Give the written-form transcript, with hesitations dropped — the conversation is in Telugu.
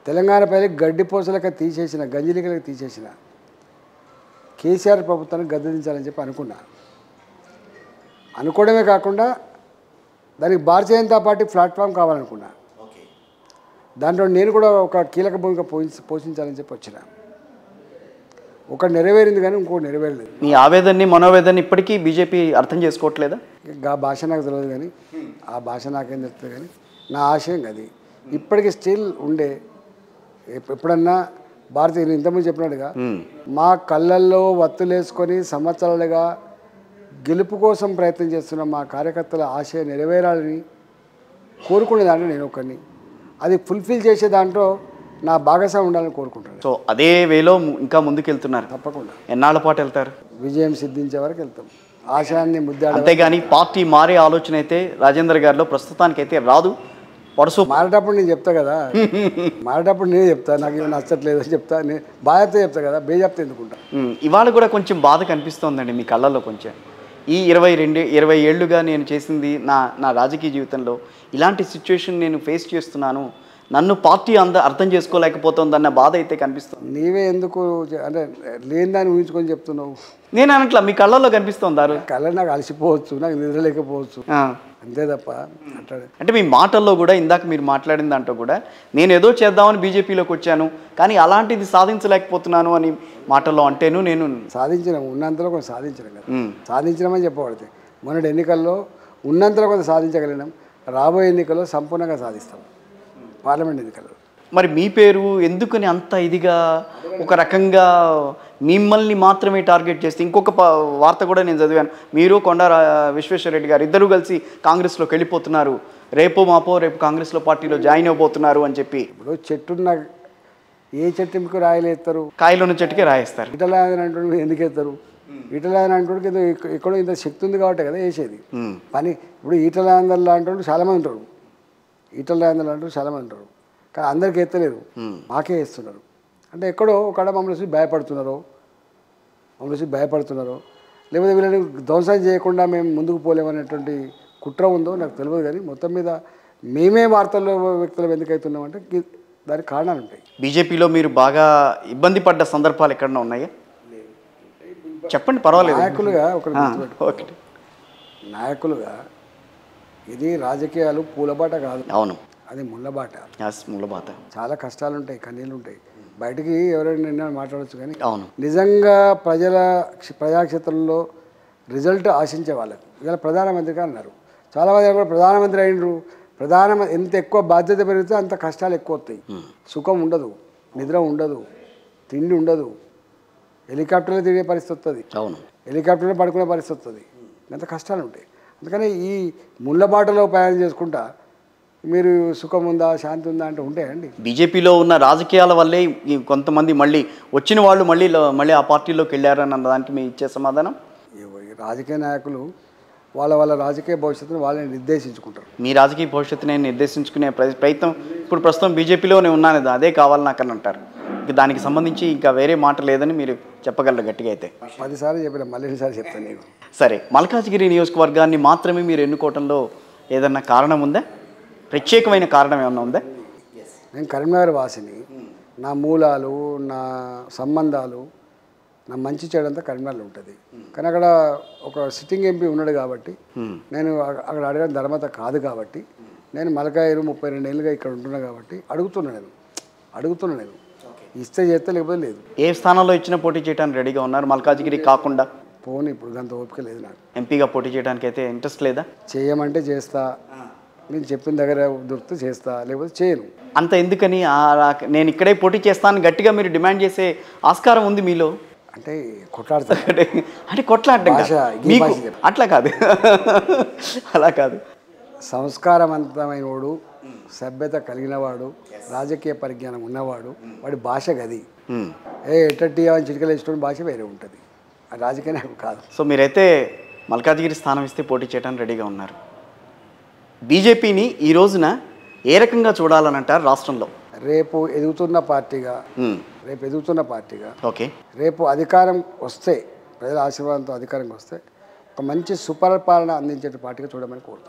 తెలంగాణ ప్రజలకు గడ్డిపోసలక తీసేసిన గంజిలికలకు తీసేసిన కేసీఆర్ ప్రభుత్వాన్ని గద్దెదించాలని చెప్పి అనుకోవడమే కాకుండా దానికి భారతీయ జనతా పార్టీ ప్లాట్ఫామ్ కావాలనుకున్నా. దాంట్లో నేను కూడా ఒక కీలక భూమిక పోషించాలని చెప్పి వచ్చిన. ఒకటి నెరవేరింది కానీ ఇంకోటి నెరవేరలేదు. మీ ఆవేదనని మనోవేదన ఇప్పటికీ బీజేపీ అర్థం చేసుకోవట్లేదా? ఆ భాష నాకు తెలియదు కానీ ఆ భాష నాకేం తెలుస్తుంది కానీ నా ఆశయం అది ఇప్పటికీ స్టిల్ ఉండే. ఎప్పుడన్నా భారతీయులు ఇంతకుముందు చెప్పినట్టుగా మా కళ్ళల్లో వత్తులేసుకొని సంవత్సరాలుగా గెలుపు కోసం ప్రయత్నం చేస్తున్న మా కార్యకర్తల ఆశయం నెరవేరాలని కోరుకునే దాంట్లో నేను ఒకరిని, అది ఫుల్ఫిల్ చేసే దాంట్లో నా భాగస్వామి ఉండాలని కోరుకుంటాను. సో అదే వేలో ఇంకా ముందుకెళ్తున్నారు. తప్పకుండా. ఎన్నాళ్ళ పాటు వెళ్తారు? విజయం సిద్ధించే వరకు వెళ్తాం. ఆశయాన్ని ముద్దాడు. అంతేగాని పార్టీ మారే ఆలోచన అయితే రాజేందర్ గారిలో ప్రస్తుతానికైతే రాదు. వరుస మారేటప్పుడు నేను చెప్తా కదా, మారేటప్పుడు నేనే చెప్తా, నాకు ఏమైనా నచ్చట్లేదు అని చెప్తా, నేను బాధ్యత చెప్తా కదా, చెప్తే ఎందుకుంటా. ఇవాళ కూడా కొంచెం బాధ కనిపిస్తోందండి మీ కళ్ళల్లో. కొంచెం ఈ 20 ఏళ్ళుగా నేను చేసింది నా రాజకీయ జీవితంలో ఇలాంటి సిచ్యువేషన్ నేను ఫేస్ చేస్తున్నాను, నన్ను పార్టీ అర్థం చేసుకోలేకపోతుందన్న బాధ అయితే కనిపిస్తుంది. నీవే ఎందుకు అంటే లేని దాన్ని ఊహించుకొని చెప్తున్నావు? నేను అనట్లా, మీ కళ్ళల్లో కనిపిస్తుంది. కళ్ళ నాకు అలసిపోవచ్చు, నాకు నిద్ర లేకపోవచ్చు, అంతే తప్ప అంటే మీ మాటల్లో కూడా ఇందాక మీరు మాట్లాడిన దాంట్లో కూడా నేను ఏదో చేద్దామని బీజేపీలోకి వచ్చాను కానీ అలాంటిది సాధించలేకపోతున్నాను అని మాటల్లో అంటేను నేను సాధించినాము, ఉన్నంతలో కొంత సాధించడం కదా, సాధించినామని చెప్పబడితే మొన్నటి ఎన్నికల్లో ఉన్నంతలో కొంత సాధించగలిగినాం. రాబోయే ఎన్నికల్లో సంపూర్ణంగా సాధిస్తాం, పార్లమెంట్ ఎన్నికల్లో. మరి మీ పేరు ఎందుకని అంత ఇదిగా ఒక రకంగా మిమ్మల్ని మాత్రమే టార్గెట్ చేస్తే? ఇంకొక వార్త కూడా నేను చదివాను, మీరు కొండా విశ్వేశ్వరరెడ్డి గారు ఇద్దరు కలిసి కాంగ్రెస్లోకి వెళ్ళిపోతున్నారు, రేపు కాంగ్రెస్లో పార్టీలో జాయిన్ అయిపోతున్నారు అని చెప్పి. ఇప్పుడు చెట్టున్న ఏ చెట్టుకి రాయలేస్తారు? కాయలున్న చెట్టుకే రాయేస్తారు. ఇటలాయన అంటూ ఎందుకు వేస్తారు? ఈటలాయన అంటూ ఎక్కడో ఇంత శక్తి ఉంది కాబట్టి కదా వేసేది పని. ఇప్పుడు ఈటలాయందర్లు అంటూ చాలామంది ఉంటారు, ఈటలాయందర్లు అంటూ చాలామంది ఉంటారు, కానీ అందరికీ ఎత్తలేరు, మాకే వేస్తున్నారు. అంటే ఎక్కడో ఒకడ మమ్మల్ని చూసి భయపడుతున్నారో లేకపోతే వీళ్ళని ధ్వంసం చేయకుండా మేము ముందుకు పోలేమనేటువంటి కుట్ర ఉందో నాకు తెలియదు. కానీ మొత్తం మీద మేమే వార్తల్లో వ్యక్తులు ఎందుకవుతున్నామంటే దానికి కారణాలు ఉంటాయి. బీజేపీలో మీరు బాగా ఇబ్బంది పడ్డ సందర్భాలు ఎక్కడన్నా ఉన్నాయా? చెప్పండి, పర్వాలేదు. నాయకులుగా ఇది రాజకీయాలు పూలబాట కాదు. అవును, అది ముళ్ళబాట. చాలా కష్టాలు ఉంటాయి, కన్నీళ్ళు ఉంటాయి. బయటికి ఎవరైనా నిన్న మాట్లాడవచ్చు కానీ అవును, నిజంగా ప్రజాక్షేత్రంలో రిజల్ట్ ఆశించే వాళ్ళకు ఇలా ప్రధానమంత్రిగా అన్నారు. చాలామంది కూడా ప్రధానమంత్రి అయినరు. ఎంత ఎక్కువ బాధ్యత పెరిగితే అంత కష్టాలు ఎక్కువ వస్తాయి. సుఖం ఉండదు, నిద్ర ఉండదు, తిండి ఉండదు, హెలికాప్టర్లో తిరిగే పరిస్థితి వస్తుంది, అవును, హెలికాప్టర్లో పడుకునే పరిస్థితి వస్తుంది, ఎంత కష్టాలు ఉంటాయి. అందుకని ఈ ముళ్ళబాటలో ప్రయాణం చేసుకుంటా మీరు సుఖం ఉందా శాంతి ఉందా అంటే ఉంటాయండి. బీజేపీలో ఉన్న రాజకీయాల వల్లే కొంతమంది వచ్చిన వాళ్ళు మళ్ళీ ఆ పార్టీలోకి వెళ్ళారని అన్నదానికి మీరు ఇచ్చే సమాధానం? రాజకీయ నాయకులు వాళ్ళ రాజకీయ భవిష్యత్తును వాళ్ళని నిర్దేశించుకుంటారు. మీ రాజకీయ భవిష్యత్తుని నిర్దేశించుకునే ప్రయత్నం ఇప్పుడు ప్రస్తుతం బీజేపీలోనే ఉన్నాను, అదే కావాలి నాకని అంటారు. దానికి సంబంధించి ఇంకా వేరే మాట లేదని మీరు చెప్పగలరు గట్టిగా అయితే? 10 సార్లు చెప్పిన, మళ్ళీ 2 సార్లు చెప్తాను నేను. సరే, మల్కాజ్గిరి నియోజకవర్గాన్ని మాత్రమే మీరు ఎన్నుకోవడంలో ఏదన్నా కారణం ఉందా? ప్రత్యేకమైన కారణం ఏమన్నా ఉందా? నేను కరీంనగర్ వాసిని, నా మూలాలు, నా సంబంధాలు, నా మంచి చెడంతా కరీంనగర్లో ఉంటుంది. కానీ అక్కడ ఒక సిట్టింగ్ ఎంపీ ఉన్నాడు కాబట్టి నేను అక్కడ అడగడం ధర్మత కాదు కాబట్టి నేను మల్కాయిరు 32 ఏళ్ళుగా ఇక్కడ ఉంటున్నా కాబట్టి అడుగుతున్నా నేను ఇస్తే చేస్తే లేకపోతే లేదు. ఏ స్థానంలో ఇచ్చినా పోటీ చేయడానికి రెడీగా ఉన్నారు? మల్కాజ్గిరి కాకుండా పోనీ ఇప్పుడు అంత ఓపిక లేదు నాకు. ఎంపీగా పోటీ చేయడానికి అయితే ఇంట్రెస్ట్ లేదా? చేయమంటే చేస్తా, నేను చెప్పిన దగ్గర దొరికితే చేస్తా, లేకపోతే చేయను. అంత ఎందుకని? నేను ఇక్కడే పోటీ చేస్తాను గట్టిగా మీరు డిమాండ్ చేసే ఆస్కారం ఉంది మీలో? అంటే కొట్లాడతా అంటే కొట్లాడటం మీకు అట్లా కాదు, అలా కాదు. సంస్కారవంతమైన వాడు, సభ్యత కలిగినవాడు, రాజకీయ పరిజ్ఞానం ఉన్నవాడు, వాడి భాష గది. ఎట్టట్టి అని చిటికలు వేసుకుని భాష వేరే ఉంటుంది, అది రాజకీయ నాయకుడు కాదు. సో మీరైతే మల్కాజ్గిరి స్థానం ఇస్తే పోటీ చేయడానికి రెడీగా ఉన్నారు. బీజేపీని ఈ రోజున ఏ రకంగా చూడాలని అంటారు రాష్ట్రంలో? రేపు ఎదుగుతున్న పార్టీగా ఓకే, రేపు అధికారం వస్తే, ప్రజల ఆశీర్వాదంతో అధికారంకి వస్తే ఒక మంచి సుపరిపాలన అందించే పార్టీగా చూడమని కోరుతాను.